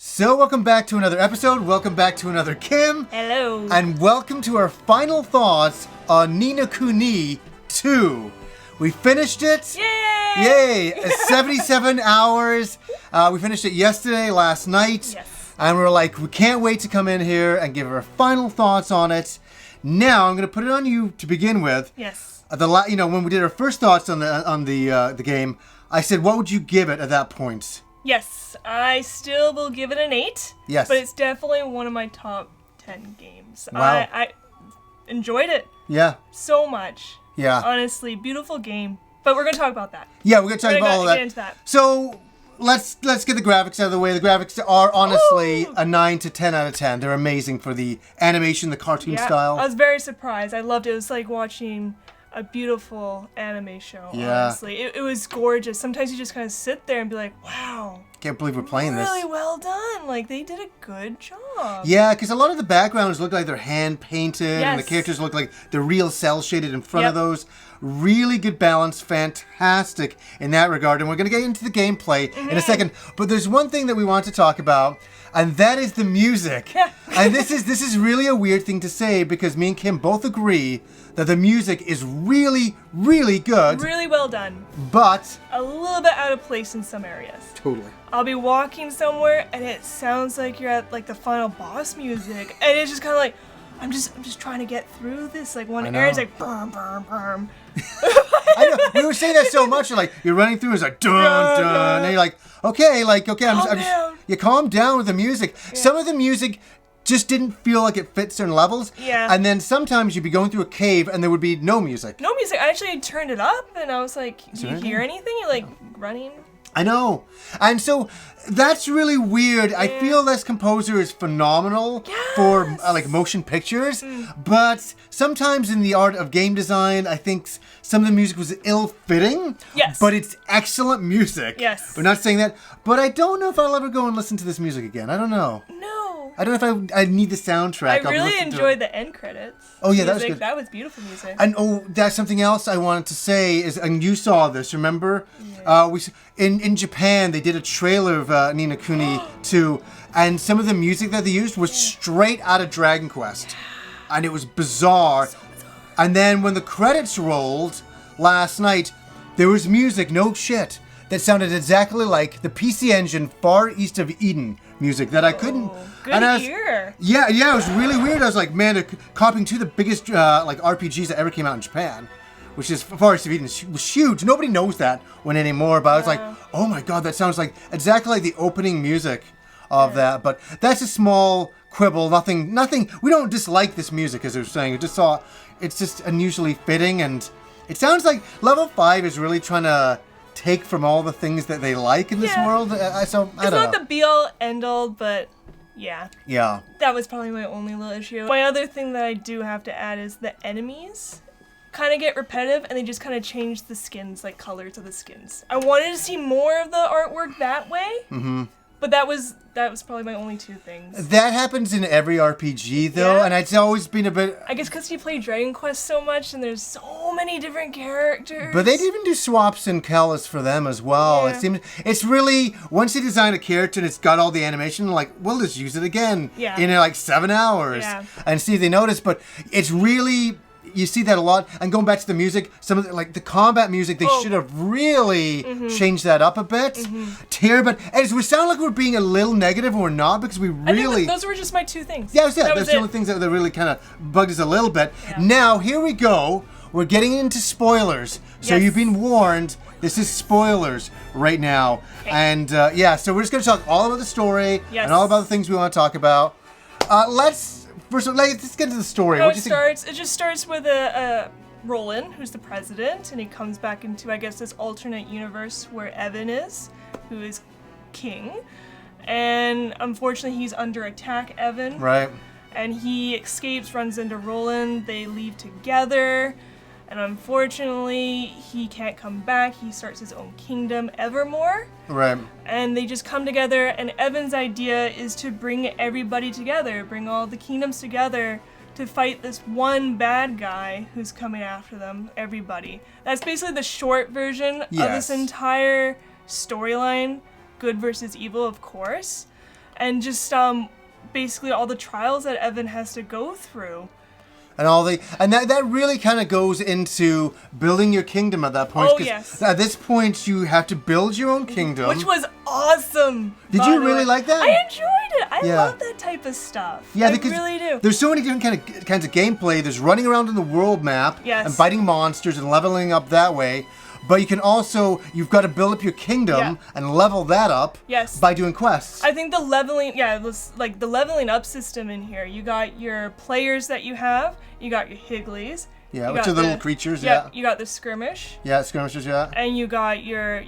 So welcome back to another episode, welcome back to another Kim. Hello. And welcome to our final thoughts on Kuni II. We finished it. Yay! Yay! 77 hours. We finished it yesterday, last night. Yes. And we're like, we can't wait to come in here and give our final thoughts on it. Now, I'm going to put it on you to begin with. Yes. When we did our first thoughts on the game, I said, what would you give it at that point? Yes, I still will give it an 8. Yes. But it's definitely one of my top 10 games. Wow. I enjoyed it Yeah. so much. Yeah. Honestly, beautiful game. But we're going to talk about that. Yeah, we're going to talk about all of that. Get into that. So, let's get the graphics out of the way. The graphics are honestly a 9 to 10 out of 10. They're amazing for the animation, the cartoon style. I was very surprised. I loved it. It was like watching a beautiful anime show, honestly. It was gorgeous. Sometimes you just kind of sit there and be like, wow. Can't believe we're playing this. Really well done. Like, they did a good job. Yeah, because a lot of the backgrounds look like they're hand-painted, and the Yes. characters look like they're real cel-shaded in front of those. Really good balance, fantastic in that regard. And we're going to get into the gameplay in a second. But there's one thing that we want to talk about, and that is the music. And this is really a weird thing to say, because me and Kim both agree that the music is really, really good. Really well done. But A little bit out of place in some areas. totally. I'll be walking somewhere and it sounds like you're at like the final boss music, and it's just kind of like, I'm just trying to get through this. Like one area is like burm burm burm. I know. We were saying that so much. You're running through, it's like dun dun, and you're like, okay, I'm just you calm down with the music. Yeah. Some of the music just didn't feel like it fit certain levels. Yeah. And then sometimes you'd be going through a cave and there would be no music. No music. I actually turned it up and I was like, do you there hear anything? You're like running. I know. And so that's really weird. I feel this composer is phenomenal for like motion pictures, but sometimes in the art of game design, I think some of the music was ill-fitting. Yes. But it's excellent music. Yes. We're not saying that, but I don't know if I'll ever go and listen to this music again. I don't know. No. I don't know if I need the soundtrack. I really enjoyed the end credits. Oh, yeah, that was good. That was beautiful music. And that's something else I wanted to say is, and you saw this, remember? Yeah. In Japan, they did a trailer of Ni no Kuni 2, and some of the music that they used was straight out of Dragon Quest. And it was bizarre. So bizarre. And then when the credits rolled last night, there was music, no shit, that sounded exactly like the PC Engine Far East of Eden music that I couldn't. Good ear. Yeah, it was really weird. I was like, man, they're copying two of the biggest RPGs that ever came out in Japan, which is Far East of Eden was huge. Nobody knows that one anymore, but I was like, oh my god, that sounds like exactly like the opening music of that. But that's a small quibble. Nothing. We don't dislike this music, as I was saying. It's just unusually fitting, and it sounds like Level 5 is really trying to take from all the things that they like in this world. I don't know. It's not the be-all, end-all, but yeah. Yeah. That was probably my only little issue. My other thing that I do have to add is the enemies kind of get repetitive, and they just kind of change the skins, like colors of the skins. I wanted to see more of the artwork that way, but that was probably my only two things. That happens in every RPG, though, and it's always been a bit... I guess because you play Dragon Quest so much, and there's so many different characters. But they even do swaps in Kalas for them as well. Yeah. It's really, once they design a character and it's got all the animation, like, we'll just use it again in like 7 hours and see if they notice. But it's really... You see that a lot. And going back to the music, some of the combat music, they should have really changed that up a bit. But it would sound like we're being a little negative, and we're not, because we really... I think those were just my two things. Yeah, that's the only things that really kind of bugged us a little bit. Yeah. Now, here we go. We're getting into spoilers. So you've been warned. This is spoilers right now. Okay. And so we're just going to talk all about the story and all about the things we want to talk about. Let's get into the story. It just starts with Roland, who's the president, and he comes back into, I guess, this alternate universe where Evan is, who is king. And unfortunately, he's under attack, Evan. Right. And he escapes, runs into Roland. They leave together. And unfortunately, he can't come back. He starts his own kingdom, Evermore. Right. And they just come together, and Evan's idea is to bring everybody together, bring all the kingdoms together to fight this one bad guy who's coming after them, everybody. That's basically the short version of this entire storyline. Good versus evil, of course. and just basically all the trials that Evan has to go through. And that really kind of goes into building your kingdom at that point. Oh, yes. At this point, you have to build your own kingdom. Which was awesome. Did you really like that? I enjoyed it. I love that type of stuff. Yeah, I because really do. there's so many different kinds of gameplay. There's running around in the world map Yes. and fighting monsters and leveling up that way. But you can also, you've got to build up your kingdom and level that up by doing quests. I think the leveling, it was like the leveling up system in here. You got your players that you have, you got your Higglies. Yeah, which are the little creatures, You got the skirmish. Yeah, skirmishers, yeah. And you got your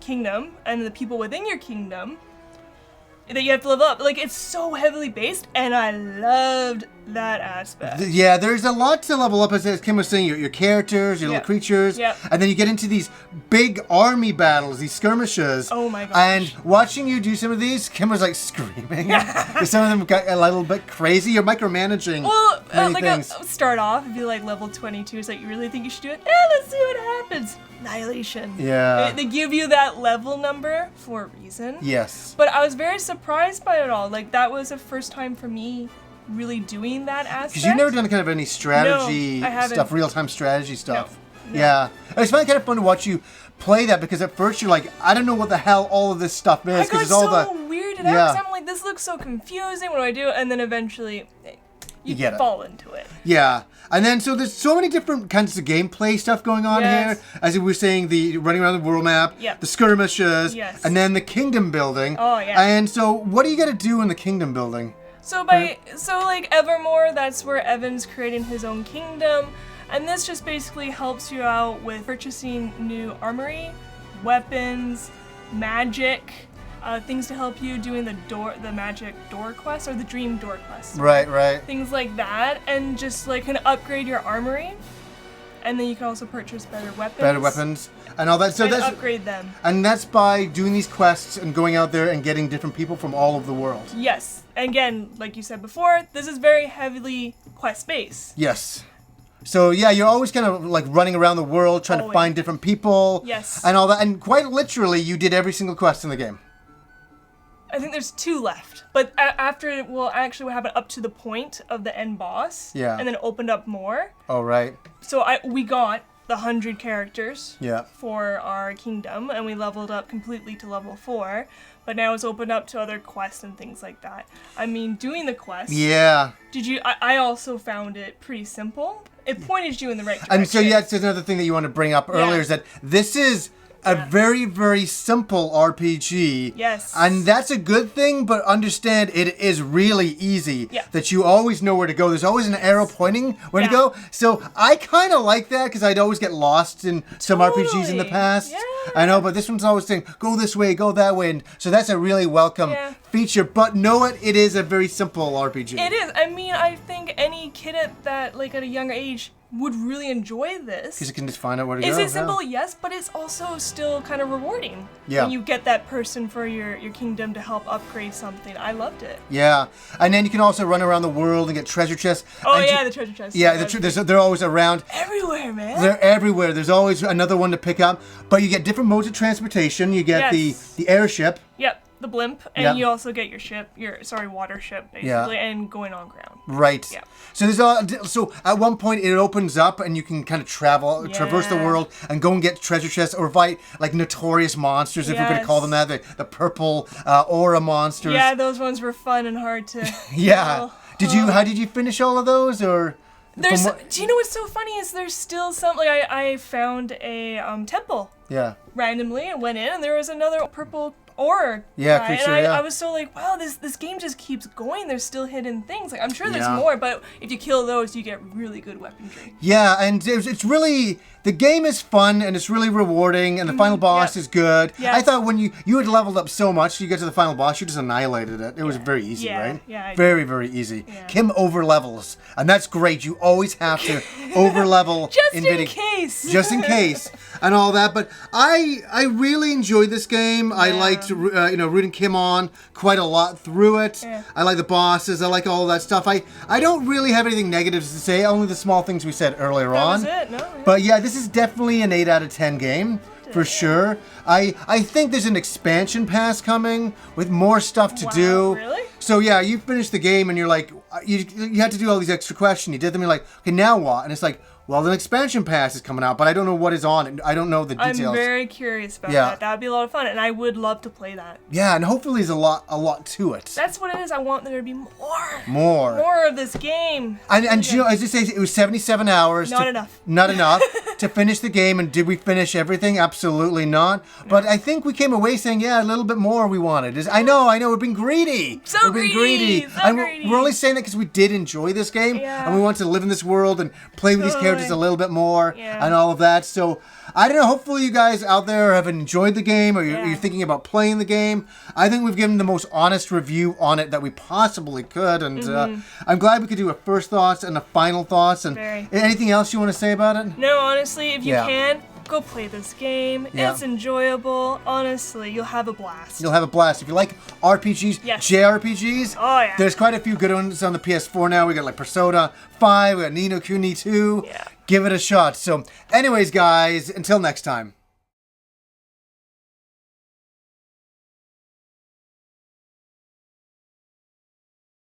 kingdom, and the people within your kingdom that you have to level up. Like, it's so heavily based, and I loved that aspect. Yeah, there's a lot to level up, as Kim was saying, your characters, your little creatures, and then you get into these big army battles, these skirmishes. Oh my gosh. And watching you do some of these, Kim was like screaming. Some of them got a little bit crazy. You're micromanaging many things. I'll start off and be like level 22, it's like, you really think you should do it? Let's see what happens. Annihilation. Yeah. They give you that level number for a reason. Yes. But I was very surprised by it all. Like, that was the first time for me really doing that aspect. Because you've never done kind of any strategy stuff, real-time strategy stuff. No. Yeah. It's kind of fun to watch you play that, because at first you're like, I don't know what the hell all of this stuff is. I got it's all so weirded out, because I'm like, this looks so confusing, what do I do? And then eventually, you get fall into it. Yeah. And then, so there's so many different kinds of gameplay stuff going on here. As we were saying, the running around the world map, the skirmishes, and then the kingdom building. Oh, yeah. And so, what do you got to do in the kingdom building? So like Evermore, that's where Evan's creating his own kingdom, and this just basically helps you out with purchasing new armory, weapons, magic, things to help you doing the magic door quest or the dream door quest. Right. Things like that, and just like kind of upgrade your armory, and then you can also purchase better weapons. And all that. So that's upgrade them. And that's by doing these quests and going out there and getting different people from all over the world. Yes. Again, like you said before, this is very heavily quest-based. Yes. So yeah, you're always kind of like running around the world trying to find different people. Yes. And all that. And quite literally, you did every single quest in the game. I think there's 2 left, but after, well, actually what happened up to the point of the end boss. Yeah. And then it opened up more. Oh, right. So we got the 100 characters. Yeah. For our kingdom, and we leveled up completely to level 4. But now it's opened up to other quests and things like that. I mean, doing the quests. Yeah. I also found it pretty simple. It pointed you in the right direction. And so that's another thing that you want to bring up earlier is that this is a very, very simple RPG. Yes. And that's a good thing, but understand it is really easy. Yeah. That you always know where to go. There's always an arrow pointing where to go. So I kind of like that, because I'd always get lost in some RPGs in the past. Yeah. I know, but this one's always saying, go this way, go that way. And so that's a really welcome feature. But know what? It is a very simple RPG. It is. I mean, I think any kid at a younger age would really enjoy this. Because you can just find out where to go. Is it simple? Yes, but it's also still kind of rewarding. Yeah. When you get that person for your kingdom to help upgrade something. I loved it. Yeah. And then you can also run around the world and get treasure chests. Oh, the treasure chests. Yeah, they're always around. Everywhere, man. They're everywhere. There's always another one to pick up. But you get different modes of transportation. You get the airship. Yep. The blimp, and you also get your water ship, basically, and going on ground. Right. Yeah. So so at one point it opens up and you can kind of traverse the world and go and get treasure chests or fight like notorious monsters, if we're going to call them that, the purple aura monsters. Yeah, those ones were fun and hard to. Yeah. How did you finish all of those, or? Do you know what's so funny is there's still some, like I found a temple. Yeah. Randomly and went in, and there was another purple aura. Creature, and I was so like, wow, this game just keeps going. There's still hidden things. Like, I'm sure there's more, but if you kill those, you get really good weaponry. Yeah, and it's really, the game is fun and it's really rewarding, and the final boss is good. Yes. I thought when you had leveled up so much, you get to the final boss, you just annihilated it. It was very easy, right? Yeah. Very, very easy. Yeah. Kim over levels, and that's great. You always have to over level just in case. Just in case, and all that. But I really enjoyed this game. Yeah. I liked rooting Kim on quite a lot through it. Yeah. I like the bosses. I like all that stuff. I don't really have anything negative to say. Only the small things we said earlier on. That was it. No. But yeah, this is definitely an 8 out of 10 game. for sure. I think there's an expansion pass coming with more stuff to do. Really? So yeah, you finish the game and you're like, you had to do all these extra questions. You did them. You're like, okay, now what? And it's like, well, an expansion pass is coming out, but I don't know what is on it. I don't know the details. I'm very curious about that. That would be a lot of fun, and I would love to play that. Yeah, and hopefully there's a lot to it. That's what it is. I want there to be more. More of this game. And you know, as you say, it was 77 hours. Not enough. Not enough to finish the game. And did we finish everything? Absolutely not. No. But I think we came away saying, yeah, a little bit more we wanted. I know, we've been greedy. So greedy. We're only saying that because we did enjoy this game. Yeah. And we want to live in this world and play with these characters a little bit more and all of that. So I don't know, hopefully you guys out there have enjoyed the game, or you're thinking about playing the game. I think we've given the most honest review on it that we possibly could, and I'm glad we could do a first thoughts and a final thoughts. And anything else you want to say about it? No, honestly, if you can, go play this game. Yeah. It's enjoyable. Honestly, you'll have a blast. You'll have a blast. If you like RPGs, JRPGs, there's quite a few good ones on the PS4 now. We got like Persona 5, we got Kuni II. Yeah. Give it a shot. So anyways, guys, until next time.